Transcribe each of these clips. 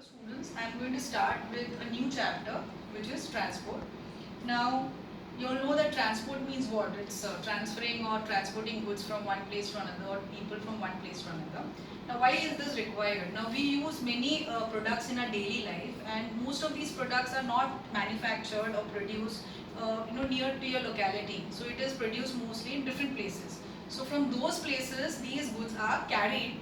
students, I am going to start with a new chapter which is transport. Now, you all know that transport means what? It's transferring or transporting goods from one place to another or people from one place to another. Now, why is this required? Now, we use many products in our daily life, and most of these products are not manufactured or produced near to your locality. So, it is produced mostly in different places. So, from those places, these goods are carried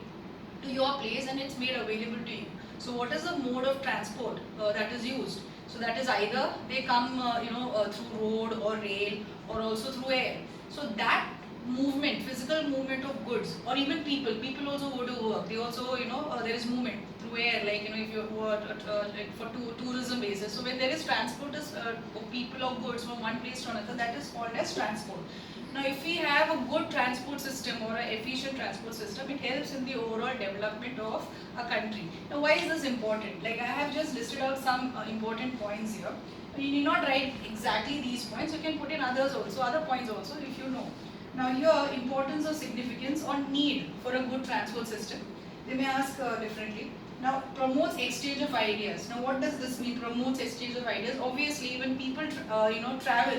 to your place and it's made available to you. So what is the mode of transport that is used? So that is either they come through road or rail or also through air. So that movement, physical movement of goods or even people also go to work. They also there is movement through air, like if you were like for tourism basis. So when there is transport of people or goods from one place to another, that is called as transport. Now, if we have a good transport system or an efficient transport system, it helps in the overall development of a country. Now, why is this important? Like I have just listed out some important points here. You need not write exactly these points. You can put in others also, other points also if you know. Now, here importance or significance or need for a good transport system. They may ask differently. Now, promotes exchange of ideas. Now, what does this mean? Promotes exchange of ideas. Obviously, when people travel,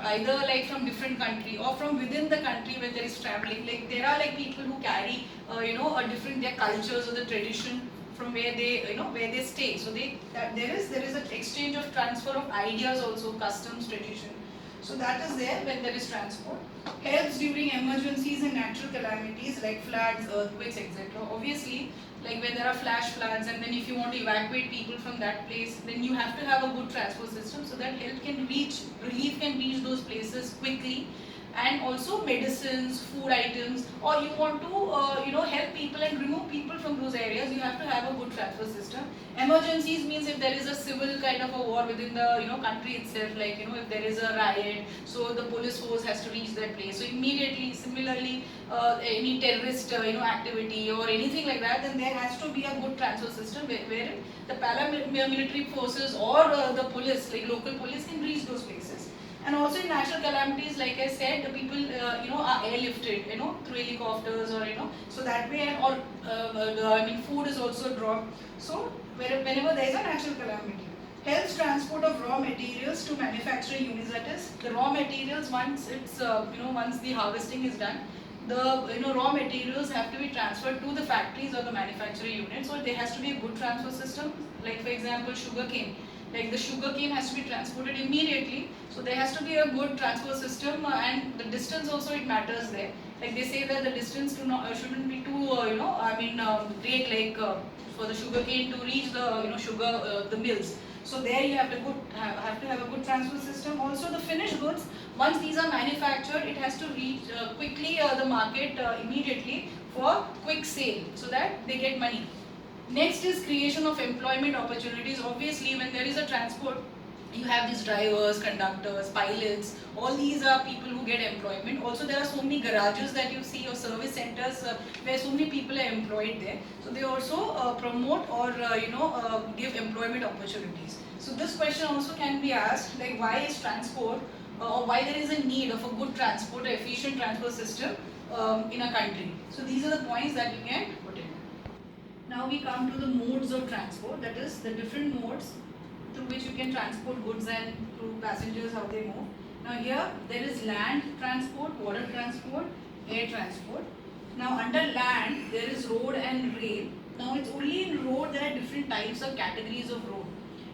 either like from different country or from within the country when there is traveling, like there are like people who carry a different their cultures or the tradition from where they where they stay. So there is an exchange of transfer of ideas also, customs, tradition. So that is there when there is transport. Helps during emergencies and natural calamities like floods, earthquakes, etc. Obviously, like when there are flash floods and then if you want to evacuate people from that place, then you have to have a good transport system so that relief can reach those places quickly, and also medicines, food items, or you want to help people and remove people from those areas, you have to have a good transfer system. Emergencies means if there is a civil kind of a war within the country itself, like if there is a riot, so the police force has to reach that place. So immediately, similarly, any terrorist activity or anything like that, then there has to be a good transfer system wherein the paramilitary forces or the police, like local police, can reach those places. And also in natural calamities, like I said, the people are airlifted through helicopters, or so that way, and or food is also dropped. So whenever there is a natural calamity, helps transport of raw materials to manufacturing units. That is, the raw materials, once it's once the harvesting is done, the raw materials have to be transferred to the factories or the manufacturing units. So there has to be a good transfer system. Like for example, sugarcane, like the sugar cane has to be transported immediately, so there has to be a good transport system, and the distance also, it matters there. Like they say that the distance shouldn't be too great, like for the sugar cane to reach the sugar the mills. So there you have to have a good transport system. Also the finished goods, once these are manufactured, it has to reach quickly the market immediately for quick sale, so that they get money. Next is creation of employment opportunities. Obviously, when there is a transport, you have these drivers, conductors, pilots. All these are people who get employment. Also, there are so many garages that you see, or service centers where so many people are employed there. So they also promote or give employment opportunities. So this question also can be asked, like why is transport or why there is a need of a good transport, efficient transport system in a country. So these are the points that you can put in. Now we come to the modes of transport, that is the different modes through which you can transport goods and through passengers, how they move. Now here there is land transport, water transport, air transport. Now under land there is road and rail. Now it's only in road there are different types of categories of road.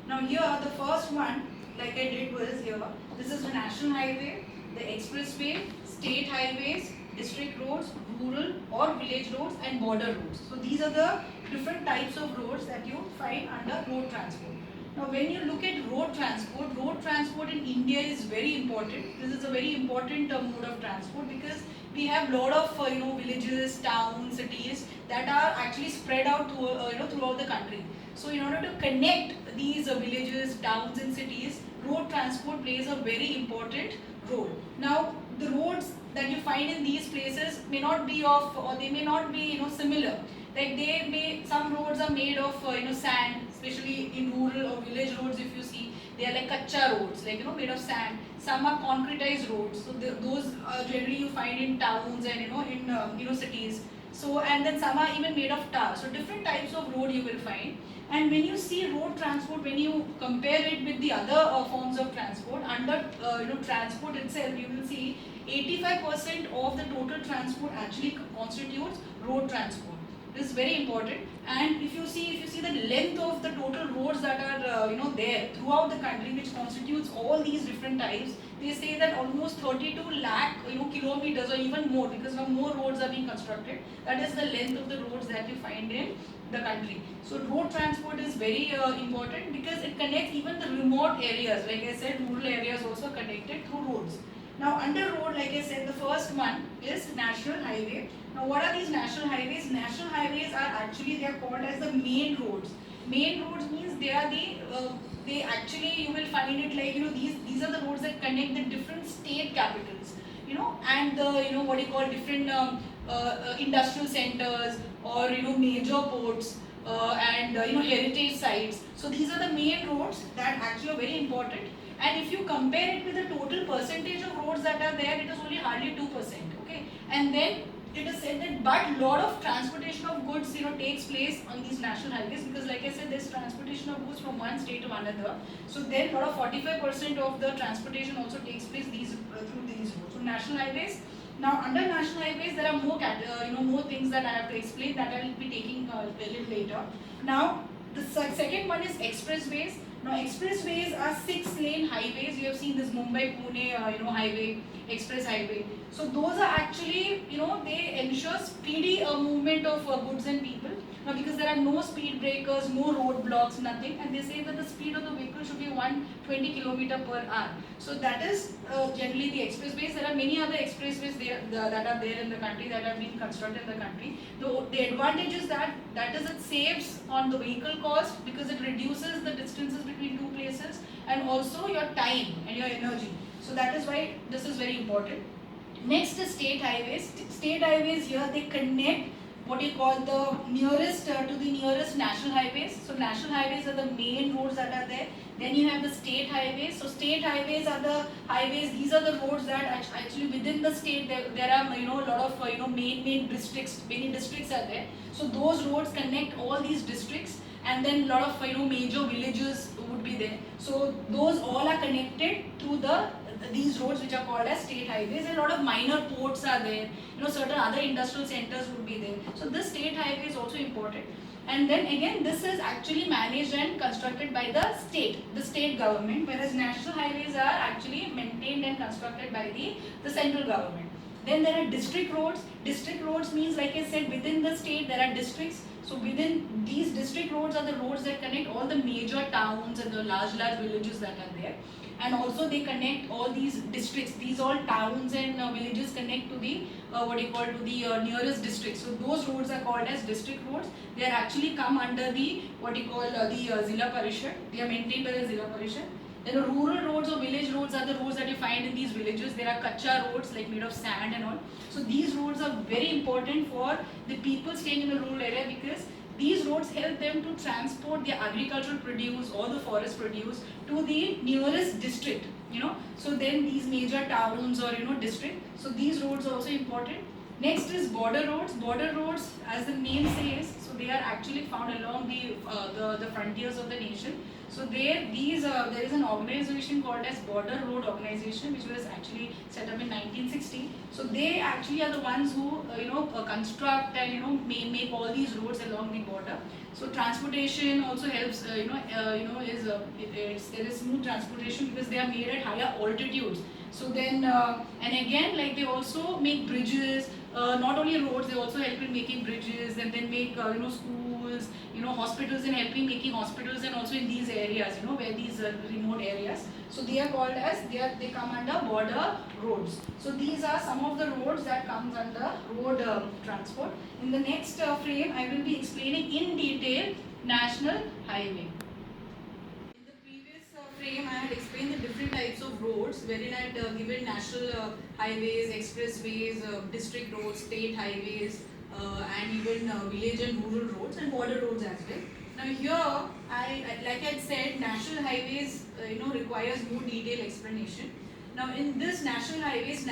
Now here the first one, like I did, was here, this is the national highway, the expressway, state highways, district roads, rural or village roads, and border roads. So these are the different types of roads that you find under road transport. Now when you look at road transport in India is very important. This is a very important mode of transport, because we have lot of villages, towns, cities that are actually spread out throughout the country. So in order to connect these villages, towns and cities, road transport plays a very important role. Now the roads that you find in these places may not be of, or they may not be similar. Like some roads are made of sand, especially in rural or village roads. If you see, they are like kacha roads, like made of sand. Some are concretized roads, so those generally you find in towns and in cities. So, and then some are even made of tar. So different types of road you will find. And when you see road transport, when you compare it with the other forms of transport, under transport itself, you will see 85% of the total transport actually constitutes road transport. This is very important. And if you see the length of the total roads that are there throughout the country, which constitutes all these different types, they say that almost 32 lakh kilometers or even more, because now more roads are being constructed. That is the length of the roads that you find in the country. So road transport is very important because it connects even the remote areas. Like I said, rural areas also connected through roads. Now under road, like I said, the first one is national highway. Now what are these national highways? National highways are actually, they are called as the main roads. Main roads means they are they actually, you will find it like these are the roads that connect the different state capitals, and the what you call different industrial centers or major ports and heritage sites. So these are the main roads that actually are very important. And if you compare it with the total percentage of roads that are there, it is only hardly 2%. Okay, and then it is said that but lot of transportation of goods takes place on these national highways, because like I said, there's transportation of goods from one state to another. So then lot of 45% of the transportation also takes place through these roads. So national highways. Now under national highways there are more things that I have to explain, that I will be taking a little later. Now the second one is expressways. Now expressways are 6-lane highways. You have seen this Mumbai-Pune highway, express highway. So those are actually they ensure speedy movement of goods and people. Now because there are no speed breakers, no roadblocks, nothing, and they say that the speed of the vehicle should be 120 km/h. So that is generally the expressways. There are many other expressways that are there in the country, that have been constructed in the country. The advantage is that is it saves on the vehicle cost, because it reduces the distances between two places, and also your time and your energy. So that is why this is very important. Next is state highways. State highways, here they connect what you call the nearest to the nearest national highways. So national highways are the main roads that are there. Then you have the state highways. So state highways are the highways. These are the roads that actually within the state there are a lot of main districts. Many districts are there. So those roads connect all these districts, and then a lot of major villages would be there. So those all are connected through these roads, which are called as state highways. And a lot of minor ports are there. Certain other industrial centers would be there. So this state highway is also important. And then again, this is actually managed and constructed by the state government, whereas national highways are actually maintained and constructed by the central government. Then there are district roads. District roads means, like I said, within the state there are districts. So within these district roads are the roads that connect all the major towns and the large villages that are there. And also they connect all these districts. These all towns and villages connect to the nearest districts. So those roads are called as district roads. They are actually come under the Zilla Parishad. They are maintained by the Zilla Parishad. Then the rural roads or village roads are the roads that you find in these villages. There are kacha roads, like made of sand and all. So these roads are very important for the people staying in the rural area, because these roads help them to transport their agricultural produce or the forest produce to the nearest district, So then these major towns or district. So these roads are also important. Next is border roads. Border roads, as the name says, so they are actually found along the frontiers of the nation. So there is an organization called as Border Road Organization, which was actually set up in 1960. So they actually are the ones who construct and make all these roads along the border. So transportation also helps. There is smooth transportation because they are made at higher altitudes. So then and again, like they also make bridges. Not only roads, they also help in making bridges, and then make schools, hospitals, and helping making hospitals, and also in these areas, where these remote areas. So they are called as they come under border roads. So these are some of the roads that comes under road transport. In the next frame, I will be explaining in detail national highway. In the previous frame, I had explained the different types of roads, wherein I had given national highways, expressways, district roads, state highways, and even village and rural roads, and border roads as well. Now here, like I said, national highways requires more detailed explanation. Now in this national highways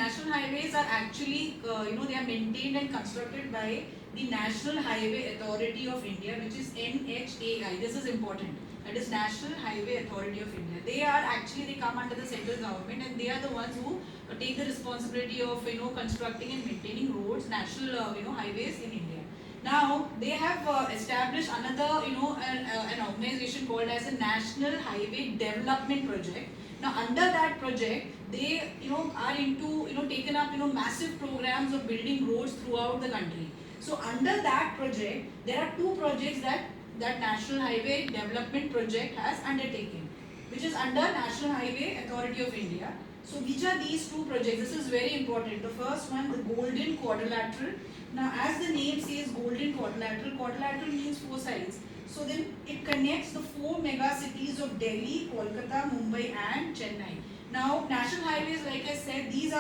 are actually they are maintained and constructed by the National Highway Authority of India, which is NHAI. This is important. That is National Highway Authority of India. They come under the central government, and they are the ones who take the responsibility of constructing and maintaining roads, national highways in India. Now they have established another an organization called as a National Highway Development Project. Now under that project, they are into taken up massive programs of building roads throughout the country. So under that project, there are two projects that National Highway Development Project has undertaken, which is under National Highway Authority of India. So which are these two projects? This is very important. The first one, the Golden Quadrilateral. Now as the name says, Golden Quadrilateral, quadrilateral means four sides. So then it connects the four mega cities of Delhi, Kolkata, Mumbai and Chennai. Now national highways, like I said, these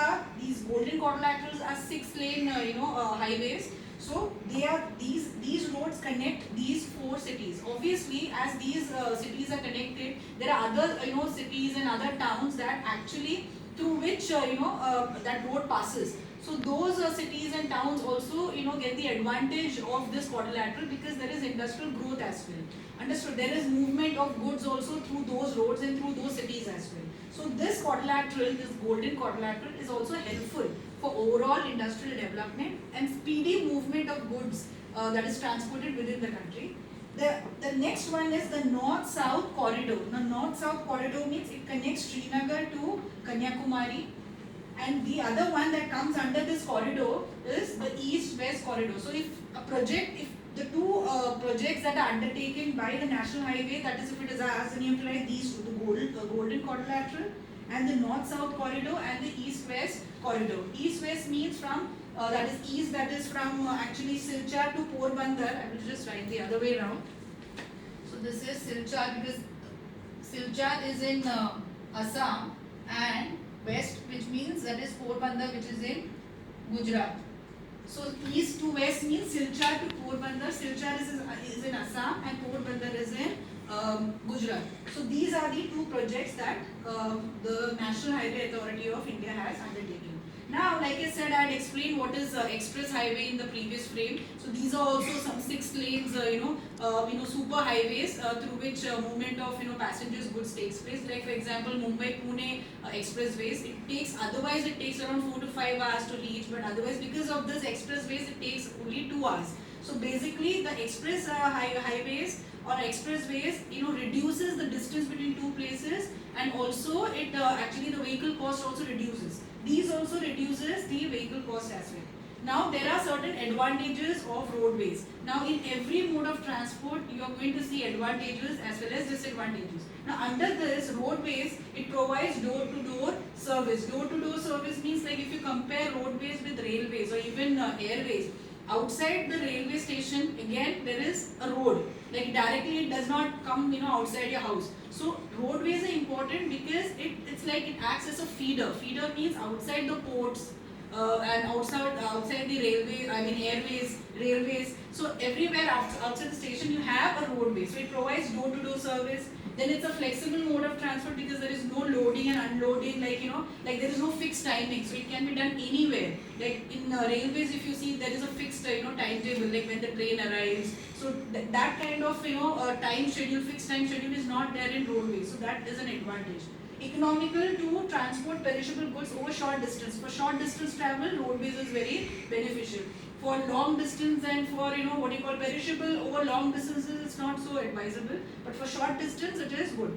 golden quadrilaterals are 6-lane highways. So these roads connect these four cities. Obviously, as these cities are connected, there are other cities and other towns that actually through which that road passes. So those cities and towns also get the advantage of this quadrilateral because there is industrial growth as well. Understood? There is movement of goods also through those roads and through those cities as well. So this quadrilateral, this golden quadrilateral, is also helpful for overall industrial development and speedy movement of goods that is transported within the country. The next one is the North-South Corridor. Now North-South Corridor means it connects Srinagar to Kanyakumari. And the other one that comes under this corridor is the East-West Corridor. So if the two projects that are undertaken by the National Highway, that is if it is as the name implies, these two, the Golden Quadrilateral and the North-South Corridor and the East-West Corridor. East-West means from, that is east, that is from actually Silchar to Porbandar. I will just write the other way around. So this is Silchar because Silchar is in Assam, and west, which means that is Porbandar, which is in Gujarat. So east to west means Silchar to Porbandar. Silchar is in Assam and Porbandar is in Gujarat. So these are the two projects that the National Highway Authority of India has undertaken. Now, like I said, I had explained what is express highway in the previous frame. So these are also some 6 lanes, super highways through which movement of passengers, goods takes place. Like for example, Mumbai-Pune expressways. Otherwise it takes around 4 to 5 hours to reach, but otherwise because of this expressways it takes only 2 hours. So basically, the express highways or expressways, reduces the distance between two places, and also it actually the vehicle cost also reduces. These also reduces the vehicle cost as well. Now there are certain advantages of roadways. Now in every mode of transport, you are going to see advantages as well as disadvantages. Now under this roadways, it provides door-to-door service. Door-to-door service means like if you compare roadways with railways or even airways, outside the railway station, again there is a road. Like directly it does not come outside your house. So roadways are important because it's like it acts as a feeder. Feeder means outside the ports and outside the airways, railways. So everywhere outside the station you have a roadway. So it provides door-to-door service. Then it's a flexible mode of transport because there is no loading and unloading, like there is no fixed timing, so it can be done anywhere. Like in railways, if you see, there is a fixed timetable, like when the train arrives. So that kind of fixed time schedule is not there in roadways. So that is an advantage. Economical to transport perishable goods over short distance. For short distance travel, roadways is very beneficial. For long distance and for perishable over long distances, it's not so advisable. But for short distance, it is good.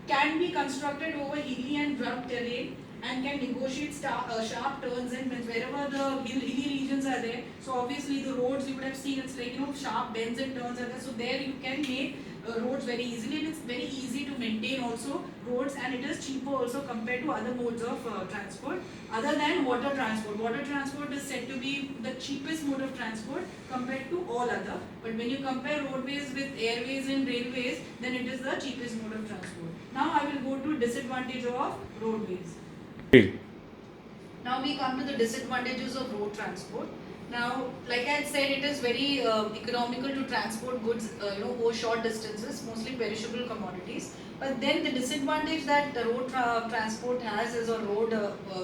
Can be constructed over hilly and rugged terrain and can negotiate sharp turns and bends wherever the hilly regions are there. So obviously the roads you would have seen, it's like sharp bends and turns are there. So there you can make roads very easily, and it's very easy to maintain also roads, and it is cheaper also compared to other modes of transport other than water transport. Water transport is said to be the cheapest mode of transport compared to all other, but when you compare roadways with airways and railways, then it is the cheapest mode of transport. Now I will go to disadvantage of roadways. Now we come to the disadvantages of road transport. Now, like I had said, it is very economical to transport goods, over short distances, mostly perishable commodities. But then the disadvantage that the road transport has is, or road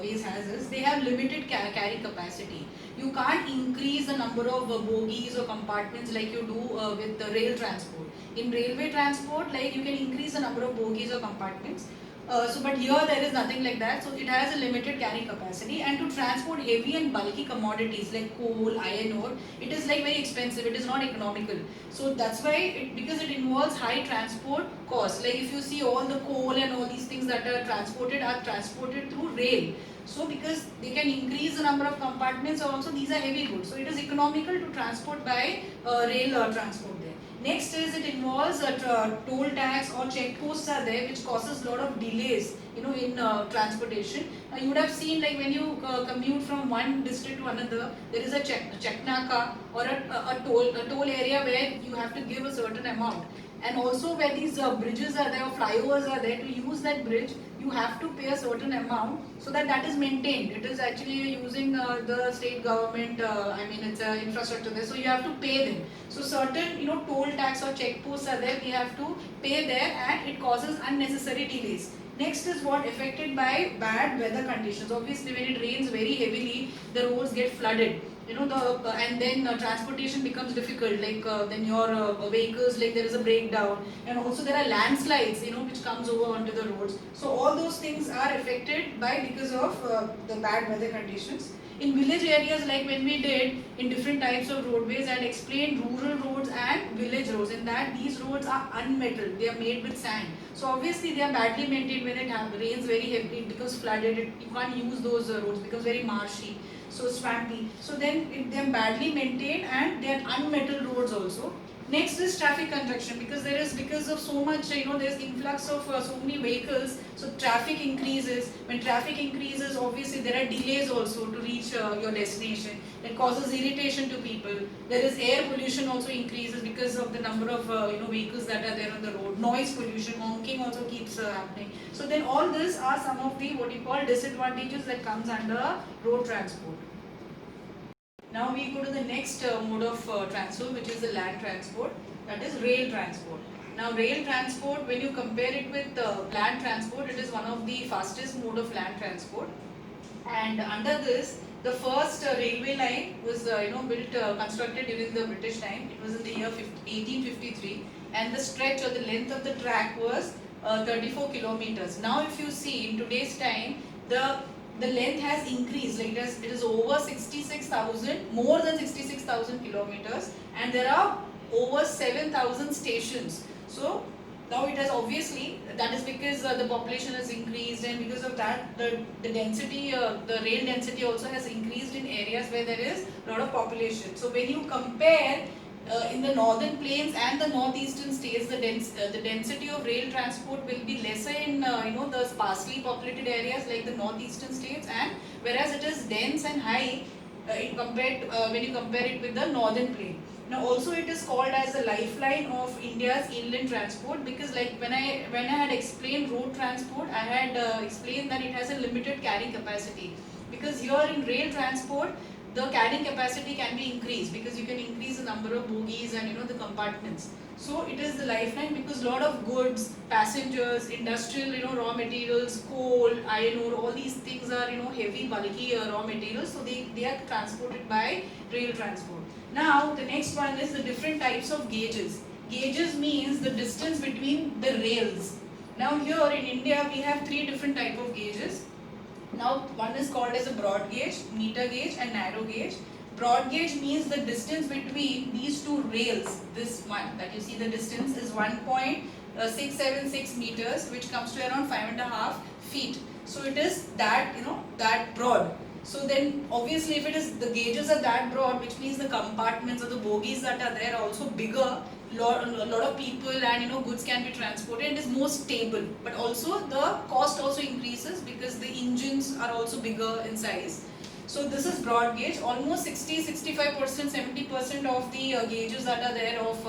ways has is, they have limited carry capacity. You can't increase the number of bogies or compartments like you do with the rail transport. In railway transport, like you can increase the number of bogies or compartments, but here there is nothing like that. So it has a limited carrying capacity, and to transport heavy and bulky commodities like coal, iron ore, it is like very expensive. It is not economical. So that's why because it involves high transport costs. Like if you see all the coal and all these things that are transported through rail. So because they can increase the number of compartments, also these are heavy goods. So it is economical to transport by rail transport there. Next is it involves a toll tax or check posts are there, which causes a lot of delays, in transportation. You would have seen like when you commute from one district to another, there is a check naka or a toll area where you have to give a certain amount. And also where these bridges are there or flyovers are there, to use that bridge, you have to pay a certain amount so that that is maintained. It is actually using the state government, it's infrastructure there, so you have to pay them. So certain, toll tax or check posts are there, we have to pay there, and it causes unnecessary delays. Next is what affected by bad weather conditions. Obviously, when it rains very heavily, the roads get flooded. And then transportation becomes difficult. Like then your vehicles, like there is a breakdown, and also there are landslides, which comes over onto the roads. So all those things are affected by because of the bad weather conditions. In village areas, like when we did in different types of roadways, I had explained rural roads and village roads. In that, these roads are unmetalled; they are made with sand. So obviously, they are badly maintained. When it rains very heavily, it becomes flooded. You can't use those roads; becomes very marshy, so swampy. So then they are badly maintained, and they are unmetalled roads also. Next is traffic congestion, because of so much, there's influx of so many vehicles, so traffic increases. When traffic increases, obviously there are delays also to reach your destination. That causes irritation to people. There is air pollution also increases because of the number of vehicles that are there on the road. Noise pollution, honking also keeps happening. So then all these are some of the what you call disadvantages that comes under road transport. Now we go to the next mode of transport, which is the land transport, that is rail transport. Now rail transport, when you compare it with land transport, it is one of the fastest mode of land transport. And under this, the first railway line was constructed during the British time. It was in the year 1853, and the stretch or the length of the track was 34 kilometers. Now if you see in today's time, the length has increased. Like it is over 66,000, more than 66,000 kilometers, and there are over 7,000 stations. So now it has, obviously, that is because the population has increased, and because of that the density, the rail density also has increased in areas where there is a lot of population. So when you compare in the northern plains and the northeastern states, the density of rail transport will be lesser in the sparsely populated areas like the northeastern states, and whereas it is dense and high when you compare it with the northern plain. Now also it is called as the lifeline of India's inland transport, because like when I had explained road transport, I had explained that it has a limited carrying capacity, because here in rail transport the carrying capacity can be increased, because you can increase the number of bogies and the compartments. So it is the lifeline because a lot of goods, passengers, industrial raw materials, coal, iron ore, all these things are heavy bulky raw materials, so they are transported by rail transport. Now the next one is the different types of gauges. Gauges means the distance between the rails. Now here in India we have three different type of gauges. Now one is called as a broad gauge, meter gauge and narrow gauge. Broad gauge means the distance between these two rails, this one that you see, the distance is 1.676 meters, which comes to around 5.5 feet. So it is that that broad. So then obviously if it is, the gauges are that broad, which means the compartments or the bogies that are there are also bigger. A lot of people and goods can be transported, and is more stable, but also the cost also increases because the engines are also bigger in size. So this is broad gauge. Almost 60-65%, 70% of the gauges that are there of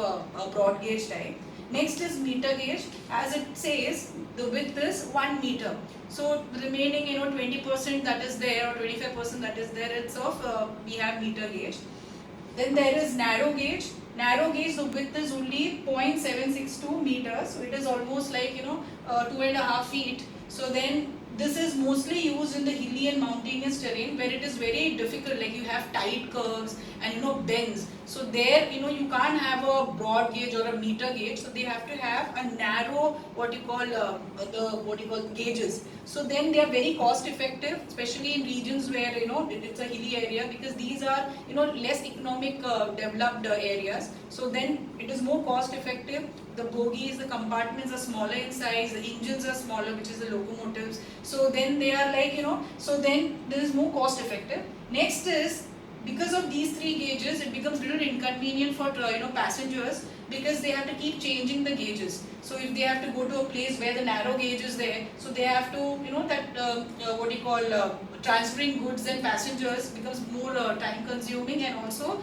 broad gauge type. Next is meter gauge. As it says, the width is 1 meter. So the remaining 20% that is there, or 25% that is there, it's of we have meter gauge. Then there is narrow gauge. Narrow gauge, the width is only 0.762 meters. So it is almost like 2.5 feet. So then this is mostly used in the hilly and mountainous terrain where it is very difficult, like you have tight curves and bends. So there you can't have a broad gauge or a meter gauge. So they have to have a narrow gauges. So then they are very cost effective, especially in regions where it's a hilly area, because these are less economic developed areas. So then it is more cost effective. The bogies, the compartments are smaller in size, the engines are smaller, which is the locomotives. So then they are like so then this is more cost effective. Next is, because of these three gauges, it becomes little inconvenient for passengers, because they have to keep changing the gauges. So if they have to go to a place where the narrow gauge is there, so they have to transferring goods and passengers becomes more time consuming, and also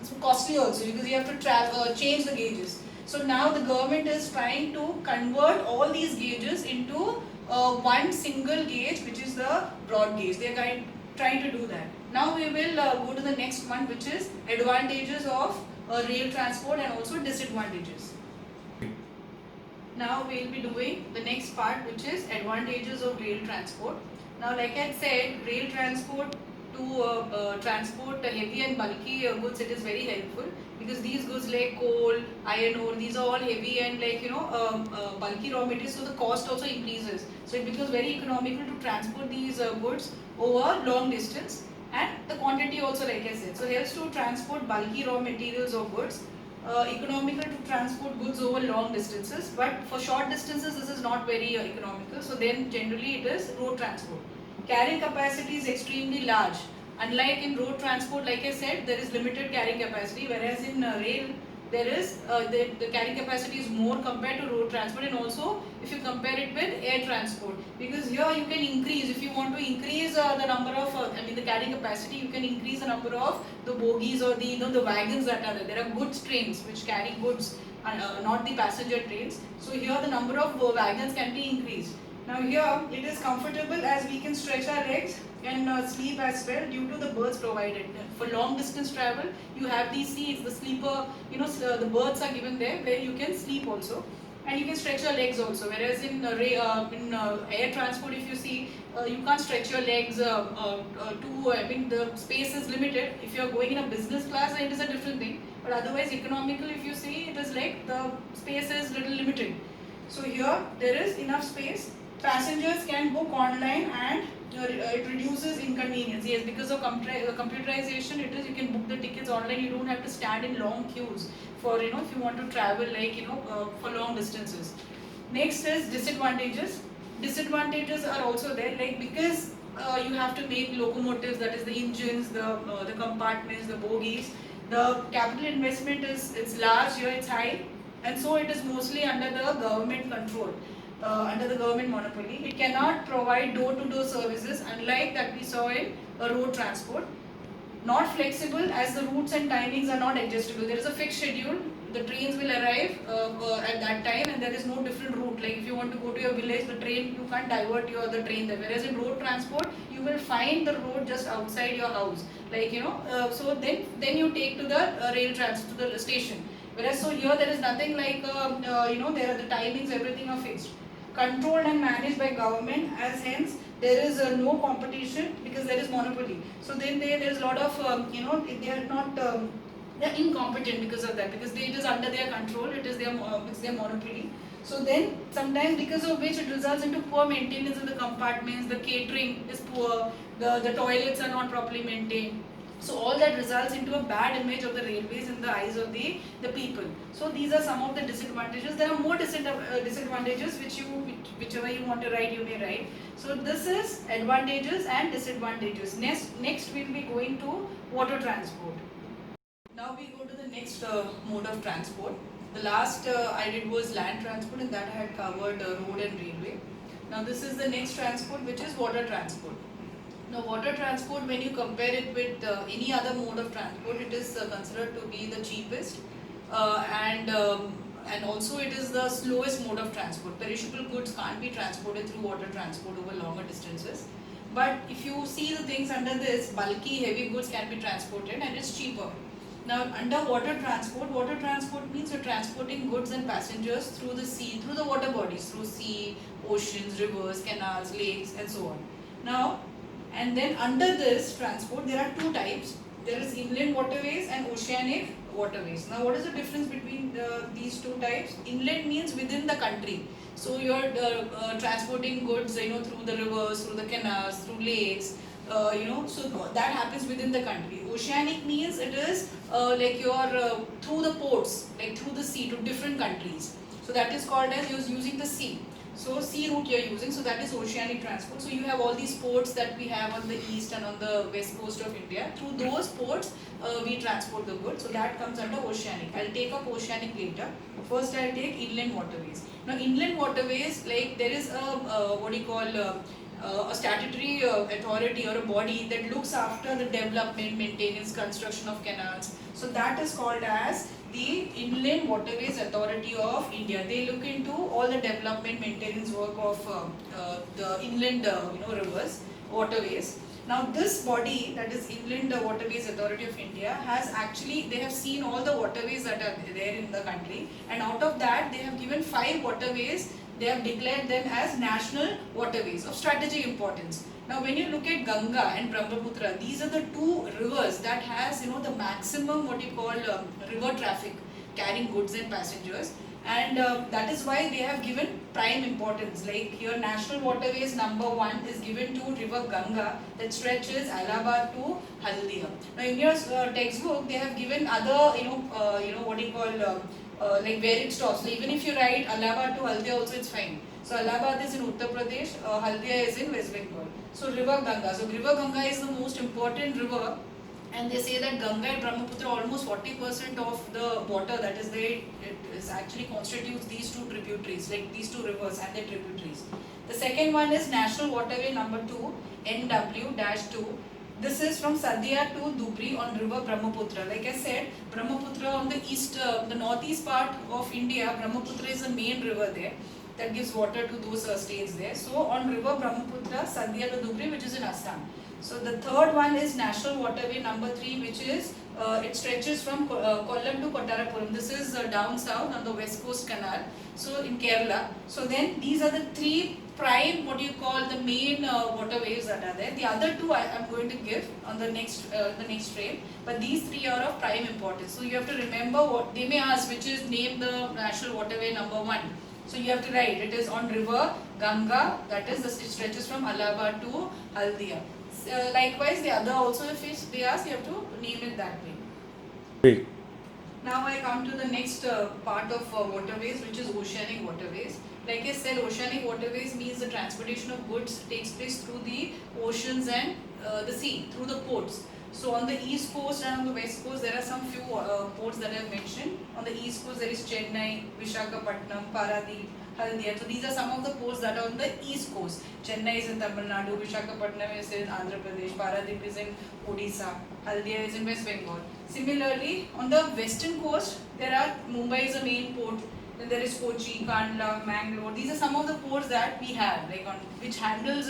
it's costly also, because you have to change the gauges. So now the government is trying to convert all these gauges into one single gauge, which is the broad gauge. They are trying to do that. Now we will go to the next one, which is advantages of rail transport and also disadvantages. Now we will be doing the next part, which is advantages of rail transport. Now, like I said, rail transport to transport heavy and bulky goods, it is very helpful, because these goods like coal, iron ore, these are all heavy and bulky raw materials, so the cost also increases. So it becomes very economical to transport these goods over long distance, and the quantity also, like I said, so helps to transport bulky raw materials or goods. Economical to transport goods over long distances, but for short distances this is not very economical, so then generally it is road transport. Carrying capacity is extremely large. Unlike in road transport, like I said, there is limited carrying capacity, whereas in rail there is the carrying capacity is more compared to road transport, and also if you compare it with air transport, because here you can increase, if you want to increase the number of the carrying capacity, you can increase the number of the bogies or the wagons that are there. There are goods trains which carry goods, not the passenger trains. So here the number of wagons can be increased. Now here it is comfortable, as we can stretch our legs and sleep as well, due to the berths provided. For long distance travel, you have these seats, the sleeper, the berths are given there where you can sleep also, and you can stretch your legs also. Whereas in air transport, if you see, you can't stretch your legs the space is limited. If you are going in a business class, then it is a different thing. But otherwise, economical, if you see, it is like the space is little limited. So here there is enough space. Passengers can book online, and it reduces inconvenience. Yes, because of computerization, it is, you can book the tickets online. You don't have to stand in long queues for if you want to travel for long distances. Next is disadvantages. Disadvantages are also there, like because you have to make locomotives, that is the engines, the compartments, the bogies. The capital investment it's large here, it's high, and so it is mostly under the government control. Under the government monopoly. It cannot provide door-to-door services, unlike that we saw in road transport. Not flexible, as the routes and timings are not adjustable. There is a fixed schedule. The trains will arrive at that time, and there is no different route. Like if you want to go to your village, the train, you can't divert the train there. Whereas in road transport, you will find the road just outside your house. So then you take to the rail transport, to the station. Whereas so here there is nothing like there are the timings, everything are fixed. Controlled and managed by government, as hence there is no competition, because there is monopoly. So then there is a lot of they are not they are incompetent because of that, because it is under their control, it's their monopoly. So then sometimes, because of which it results into poor maintenance of the compartments, the catering is poor, the toilets are not properly maintained. So all that results into a bad image of the railways in the eyes of the people. So these are some of the disadvantages. There are more disadvantages whichever you want to write, you may write. So this is advantages and disadvantages. Next we'll be going to water transport. Now we go to the next mode of transport. The last I did was land transport, and that I had covered road and railway. Now this is the next transport, which is water transport. Now water transport, when you compare it with any other mode of transport, it is considered to be the cheapest. And also it is the slowest mode of transport. Perishable goods can't be transported through water transport over longer distances. But if you see the things under this, bulky, heavy goods can be transported and it's cheaper. Now, under water transport means you're transporting goods and passengers through the sea, through the water bodies, through sea, oceans, rivers, canals, lakes, and so on. Now, and then under this transport, there are two types. There is inland waterways and oceanic waterways. Now, what is the difference between these two types? Inland means within the country. So you're transporting goods, through the rivers, through the canals, through lakes. So that happens within the country. Oceanic means it is like you're through the ports, like through the sea to different countries. So that is called as you're using the sea. So sea route you're using, so that is oceanic transport. So you have all these ports that we have on the east and on the west coast of India. Through those ports, we transport the goods. So that comes under oceanic. I'll take up oceanic later. First, I'll take inland waterways. Now, inland waterways, like there is a statutory authority or a body that looks after the development, maintenance, construction of canals. So that is called as the Inland Waterways Authority of India. They look into all the development, maintenance work of the inland rivers, waterways. Now this body, that is Inland Waterways Authority of India, they have seen all the waterways that are there in the country, and out of that they have given 5 waterways. They have declared them as national waterways of strategic importance. Now when you look at Ganga and Brahmaputra, these are the 2 rivers that has the maximum river traffic carrying goods and passengers, and that is why they have given prime importance. Like here, national waterways number 1 is given to river Ganga that stretches Allahabad to Haldia. Now in your textbook they have given other like where it stops. So even if you write Allahabad to Haldia also, it's fine. So Allahabad is in Uttar Pradesh, Haldia is in West Bengal. So river Ganga. So river Ganga is the most important river, and they say that Ganga and Brahmaputra, almost 40% of the water that is there, it is actually constitutes these 2 tributaries, like these 2 rivers and their tributaries. The second one is National Waterway number 2, NW-2. This is from Sadia to Dhubri on river Brahmaputra. Like I said, Brahmaputra on the east, the northeast part of India, Brahmaputra is the main river there that gives water to those states there. So on river Brahmaputra, Sadia to Dhubri, which is in Assam. So the third one is National Waterway number 3, which is, it stretches from Kollam to Kottarapuram. This is down south on the West Coast Canal, so in Kerala. So then these are the 3 prime, the main waterways that are there. The other 2 I am going to give on the next frame, but these 3 are of prime importance. So you have to remember what they may ask, which is name the national waterway number 1. So you have to write it is on river Ganga, that is it stretches from Allahabad to Haldia. Likewise, the other also, if they ask, you have to name it that way. Great. Now I come to the next part of waterways, which is oceanic waterways. Like I said, oceanic waterways means the transportation of goods takes place through the oceans and the sea, through the ports. So on the east coast and on the west coast, there are some few ports that I have mentioned. On the east coast, there is Chennai, Visakhapatnam, Paradip, Haldia. So these are some of the ports that are on the east coast. Chennai is in Tamil Nadu, Visakhapatnam is in Andhra Pradesh, Paradip is in Odisha, Haldia is in West Bengal. Similarly, on the western coast, there are Mumbai is a main port. Then there is Kochi, Kandla, Mangalore. These are some of the ports that we have, which handles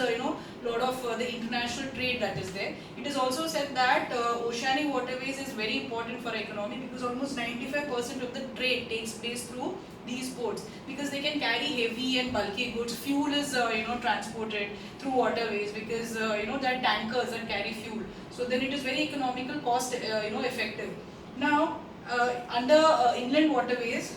lot of the international trade that is there. It is also said that oceanic waterways is very important for economy because almost 95% of the trade takes place through these ports, because they can carry heavy and bulky goods. Fuel is transported through waterways because there are tankers that carry fuel. So then it is very economical, cost effective. Now under inland waterways,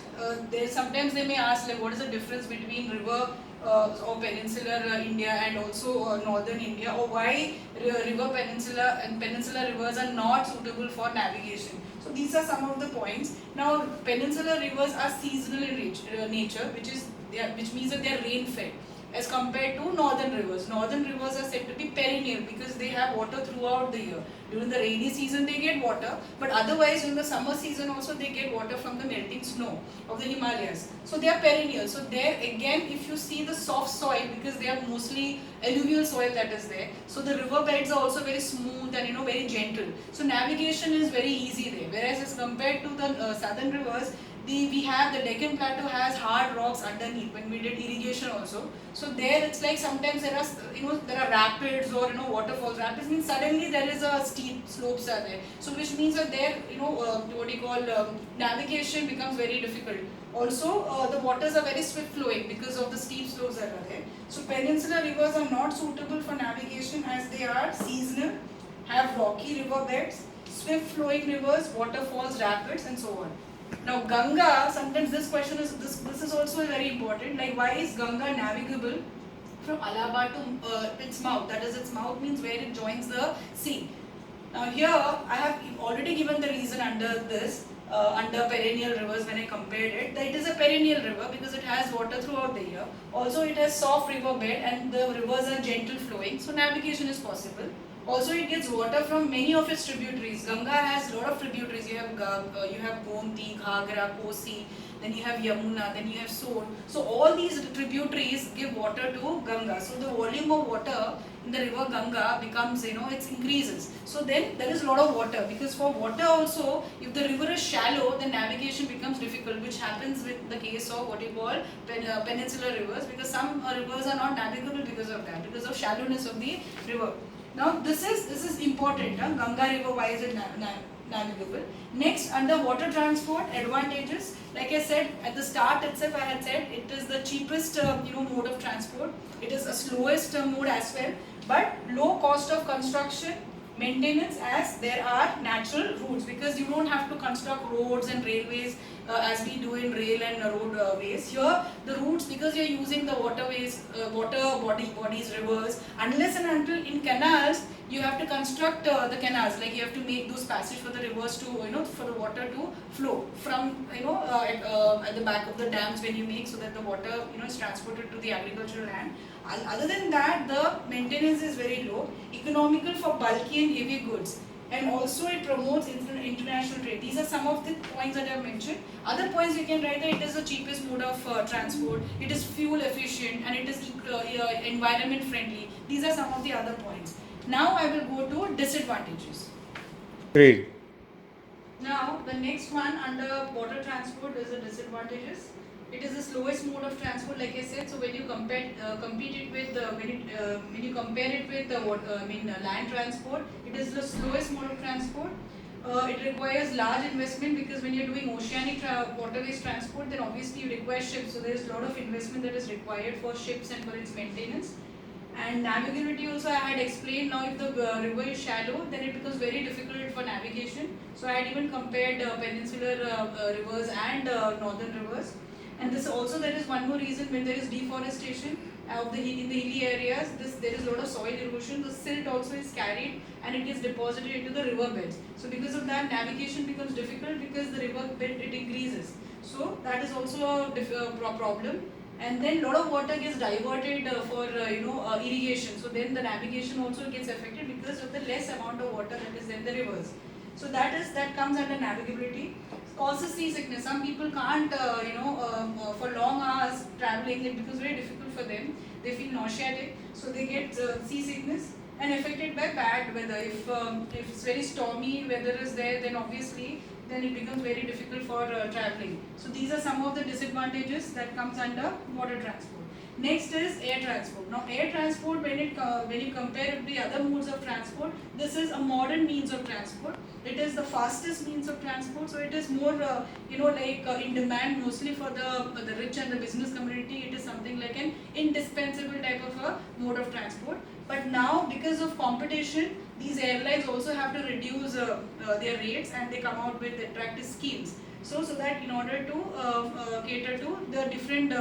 sometimes they may ask what is the difference between river or peninsular India and also northern India, or why river peninsula and peninsular rivers are not suitable for navigation. So these are some of the points. Now peninsular rivers are seasonal in nature, which means that they are rain fed, as compared to northern rivers. Northern rivers are said to be perennial because they have water throughout the year. During the rainy season they get water, but otherwise in the summer season also they get water from the melting snow of the Himalayas. So they are perennial. So there again, if you see the soft soil, because they are mostly alluvial soil that is there, so the river beds are also very smooth and very gentle. So navigation is very easy there. Whereas as compared to the southern rivers, we have the Deccan Plateau has hard rocks underneath when we did irrigation also. So there it's like sometimes there are there are rapids or waterfalls. Rapids means suddenly there is a steep slopes are there. So which means that there what you call navigation becomes very difficult. Also the waters are very swift flowing because of the steep slopes that are there. So peninsular rivers are not suitable for navigation as they are seasonal, have rocky river beds, swift flowing rivers, waterfalls, rapids and so on. Now Ganga, sometimes this question is, this is also very important, like why is Ganga navigable from Allahabad to its mouth, that is its mouth means where it joins the sea. Now here I have already given the reason under this, under perennial rivers when I compared it, that it is a perennial river because it has water throughout the year. Also it has soft river bed and the rivers are gentle flowing, so navigation is possible. Also, it gets water from many of its tributaries. Ganga has a lot of tributaries. You have Gomti, Ghagra, Kosi, then you have Yamuna, then you have Son. So all these tributaries give water to Ganga. So the volume of water in the river Ganga becomes, it increases. So then there is a lot of water, because for water also, if the river is shallow, then navigation becomes difficult, which happens with the case of what you call peninsular rivers, because some rivers are not navigable because of that, because of shallowness of the river. Now this is important. Ganga river, why is it navigable? Next, under water transport advantages, like I said at the start itself, I had said it is the cheapest mode of transport. It is the slowest mode as well, but low cost of construction, maintenance, as there are natural routes, because you don't have to construct roads and railways as we do in rail and roadways. Here the routes, because you are using the waterways, bodies, rivers, unless and until in canals you have to construct the canals, like you have to make those passage for the rivers to for the water to flow from at the back of the dams when you make, so that the water is transported to the agricultural land. Other than that, the maintenance is very low, economical for bulky and heavy goods, and also it promotes international trade. These are some of the points that I have mentioned. Other points you can write that it is the cheapest mode of transport, it is fuel efficient, and it is environment friendly. These are some of the other points. Now I will go to disadvantages. Great. Now the next one under water transport is the disadvantages. It is the slowest mode of transport, like I said. So when you compete it with when you compare it with land transport, it is the slowest mode of transport. It requires large investment, because when you're doing oceanic waterways transport, then obviously you require ships. So there is a lot of investment that is required for ships and for its maintenance. And navigability also I had explained. Now if the river is shallow, then it becomes very difficult for navigation. So I had even compared peninsular rivers and northern rivers. And this also, there is one more reason, when there is deforestation in the hilly areas, there is a lot of soil erosion. The silt also is carried and it is deposited into the river beds. So because of that, navigation becomes difficult, because the river bed it increases. So that is also a problem. And then a lot of water gets diverted for irrigation. So then the navigation also gets affected because of the less amount of water that is in the rivers. So that comes under navigability. Causes seasickness. Some people can't, for long hours traveling, it becomes very difficult for them. They feel nauseatic, so they get seasickness, and affected by bad weather. If it's very stormy weather is there, then obviously then it becomes very difficult for traveling. So these are some of the disadvantages that comes under water transport. Next is air transport. Now air transport, when you compare it with the other modes of transport, this is a modern means of transport. It is the fastest means of transport, so it is more in demand mostly for the rich and the business community. It is something like an indispensable type of a mode of transport. But now, because of competition, these airlines also have to reduce their rates, and they come out with attractive schemes. So that in order to cater to the different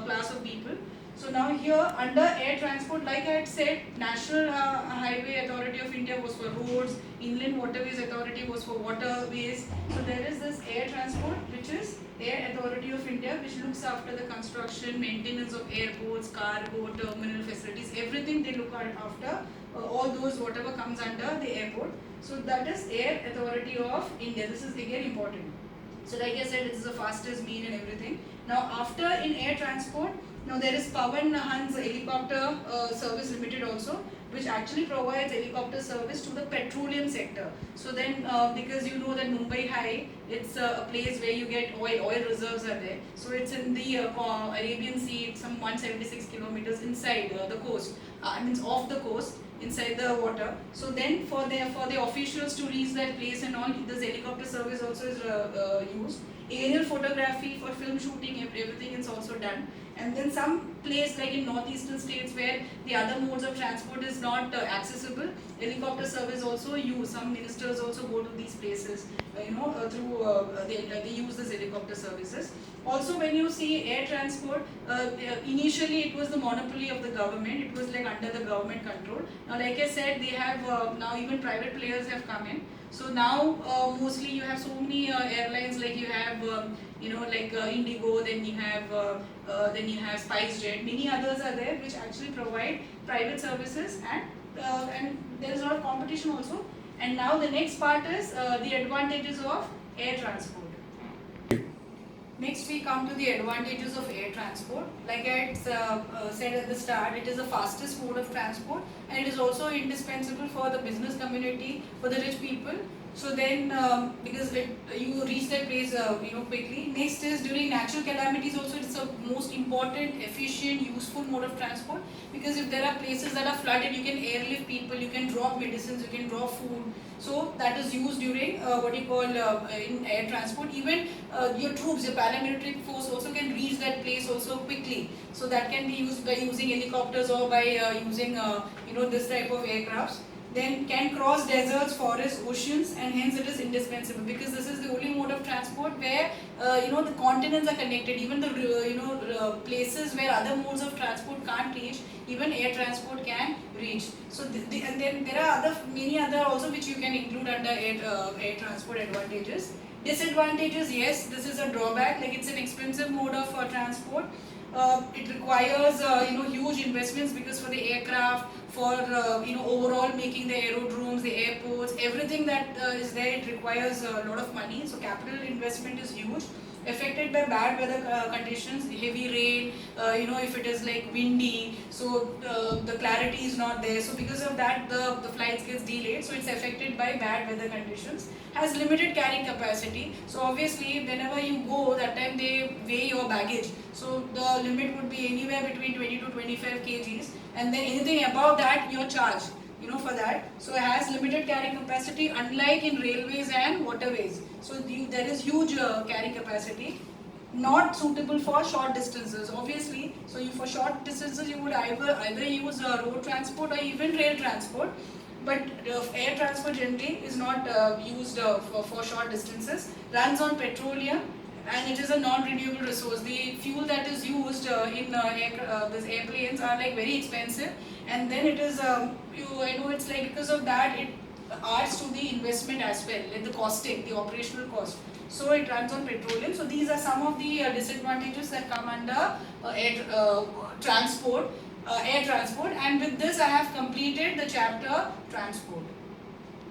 class of people. So now here under air transport, like I had said, National Highway Authority of India was for roads, Inland Waterways Authority was for waterways. So there is this air transport, which is Air Authority of India, which looks after the construction, maintenance of airports, cargo, terminal facilities, everything they look after, all those whatever comes under the airport. So that is Air Authority of India. This is again important. So like I said, it is the fastest mean and everything. Now after in air transport, now there is Pawan Hans Helicopter Service Limited also, which actually provides helicopter service to the petroleum sector. So then because you know that Mumbai High, it's a place where you get oil reserves are there. So it's in the Arabian Sea, it's some 176 kilometers inside the coast, means off the coast, inside the water. So then for the officials to reach that place and all, this helicopter service also is used. Aerial photography for film shooting, everything is also done. And then some place like in northeastern states where the other modes of transport is not accessible, helicopter service also used. Some ministers also go to these places, through they use this helicopter services. Also, when you see air transport, initially it was the monopoly of the government. It was like under the government control. Now, like I said, they have now even private players have come in. So now mostly you have so many airlines, like you have Indigo, then you have SpiceJet. Many others are there which actually provide private services, and there is a lot of competition also. And now the next part is the advantages of air transport. Next we come to the advantages of air transport. Like I had said at the start, it is the fastest mode of transport, and it is also indispensable for the business community, for the rich people. So then, because you reach that place quickly. Next is during natural calamities also, it's the most important, efficient, useful mode of transport, because if there are places that are flooded, you can airlift people, you can drop medicines, you can drop food. So that is used during in air transport. Even your troops, your paramilitary force also can reach that place also quickly. So that can be used by using helicopters or by using this type of aircrafts. Then can cross deserts, forests, oceans, and hence it is indispensable, because this is the only mode of transport where the continents are connected. Even the places where other modes of transport can't reach, even air transport can reach. So and then there are many other also which you can include under air transport advantages. Disadvantages, yes, this is a drawback. Like it's an expensive mode of transport. It requires huge investments, because for the aircraft, for overall making the aerodromes, the airports, everything that is there, it requires a lot of money. So capital investment is huge. Affected by bad weather conditions, heavy rain, if it is like windy, so the clarity is not there. So because of that, the flights gets delayed. So it's affected by bad weather conditions. Has limited carrying capacity. So obviously, whenever you go, that time they weigh your baggage. So the limit would be anywhere between 20 to 25 kgs, and then anything above that, you're charged. For that. So it has limited carrying capacity, unlike in railways and waterways. So there is huge carrying capacity, not suitable for short distances, obviously. So for short distances, you would either use road transport or even rail transport. But air transport generally is not used for short distances. Runs on petroleum, and it is a non-renewable resource. The fuel that is used in these airplanes are like very expensive, and then it is it's like because of that it adds to the investment as well, like the costing, the operational cost. So it runs on petroleum. So these are some of the disadvantages that come under air transport, and with this I have completed the chapter transport.